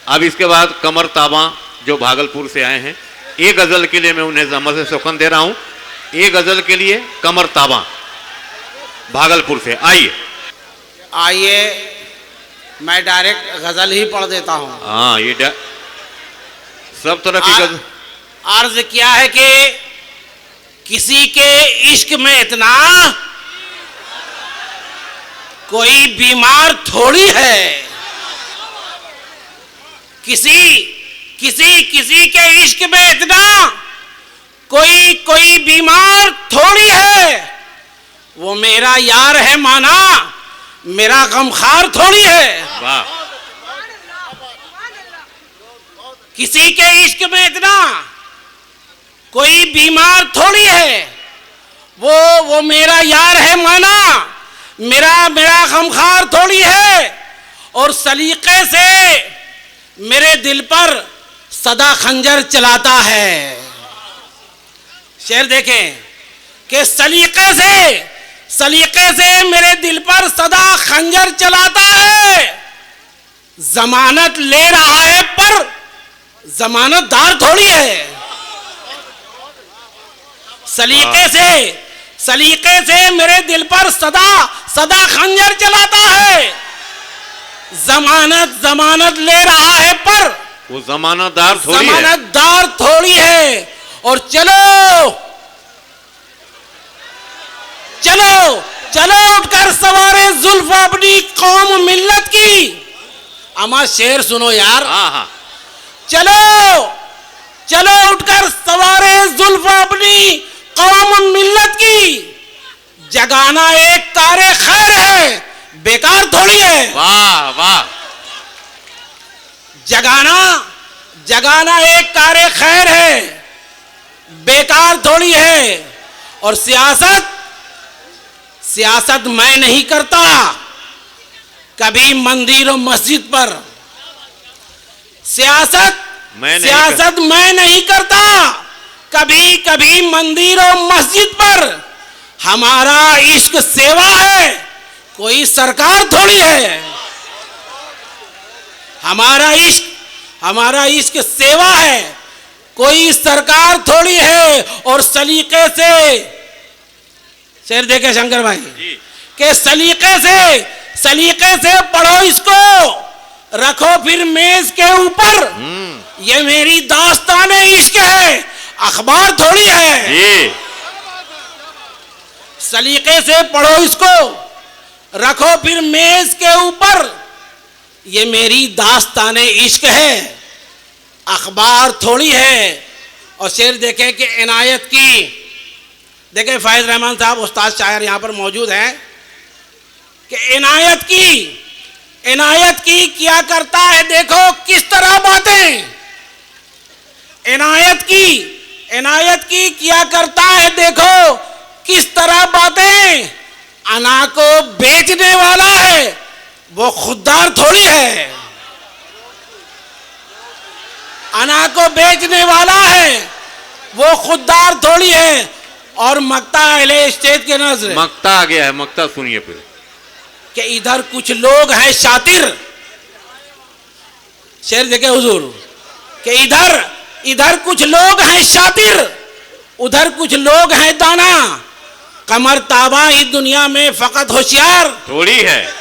अब इसके बाद कमर ताबा जो भागलपुर से आए हैं, एक गजल के लिए मैं उन्हें जमा से शौकन दे रहा हूं। एक गजल के लिए कमर ताबा भागलपुर से। आइए मैं डायरेक्ट गजल ही पढ़ देता हूं। हाँ, ये सब तरह की गजल। अर्ज किया है कि किसी के इश्क में इतना कोई बीमार थोड़ी है, किसी के इश्क में इतना कोई बीमार थोड़ी है। वो मेरा यार है माना, मेरा गमखार थोड़ी है। वाह। किसी के इश्क में इतना कोई बीमार थोड़ी है। वो मेरा यार है माना, मेरा गमखार थोड़ी है। और सलीके से मेरे दिल पर सदा खंजर चलाता है। शेर देखें कि सलीके से मेरे दिल पर सदा खंजर चलाता है। जमानत ले रहा है पर जमानतदार थोड़ी है। सलीके से मेरे दिल पर सदा खंजर चलाता है। जमानत ले रहा है पर वो जमानतदार थोड़ी है। और चलो उठकर सवारे जुल्फ अपनी कौम मिल्लत की। अमा शेर सुनो यार। हाँ। चलो उठकर सवारे जुल्फ अपनी कौम मिल्लत की। जगाना एक कारे खैर है, बेकार थोड़ी है। वाह। जगाना एक कारे खैर है, बेकार थोड़ी है। और सियासत मैं नहीं करता कभी मंदिर और मस्जिद पर। सियासत मैं नहीं करता कभी मंदिर और मस्जिद पर। हमारा इश्क सेवा है, कोई सरकार थोड़ी है। हमारा इश्क सेवा है, कोई सरकार थोड़ी है। और सलीके से शेर देखे शंकर भाई के सलीके से पढ़ो इसको, रखो फिर मेज के ऊपर। ये मेरी दास्ताने इश्क है, अखबार थोड़ी है। सलीके से पढ़ो इसको, रखो फिर मेज के ऊपर। ये मेरी दास्ताने इश्क है, अखबार थोड़ी है। और शेर देखे कि इनायत की, देखे फायद रहमान साहब उस्ताद शायर यहाँ पर मौजूद हैं, कि इनायत की क्या करता है देखो किस तरह बातें। इनायत की क्या करता है देखो किस तरह बातें। अना को बेचने वाला है, वो खुददार थोड़ी है। अना को बेचने वाला है, वो खुददार थोड़ी है। और मक्ता अहले स्टेज के नजर मक्ता आ गया है, मक्ता सुनिए फिर कि इधर कुछ लोग हैं शातिर। शेर देखे हुजूर कि इधर कुछ लोग हैं शातिर, उधर कुछ लोग हैं दाना। कमर ताबा इस दुनिया में फकत होशियार थोड़ी है।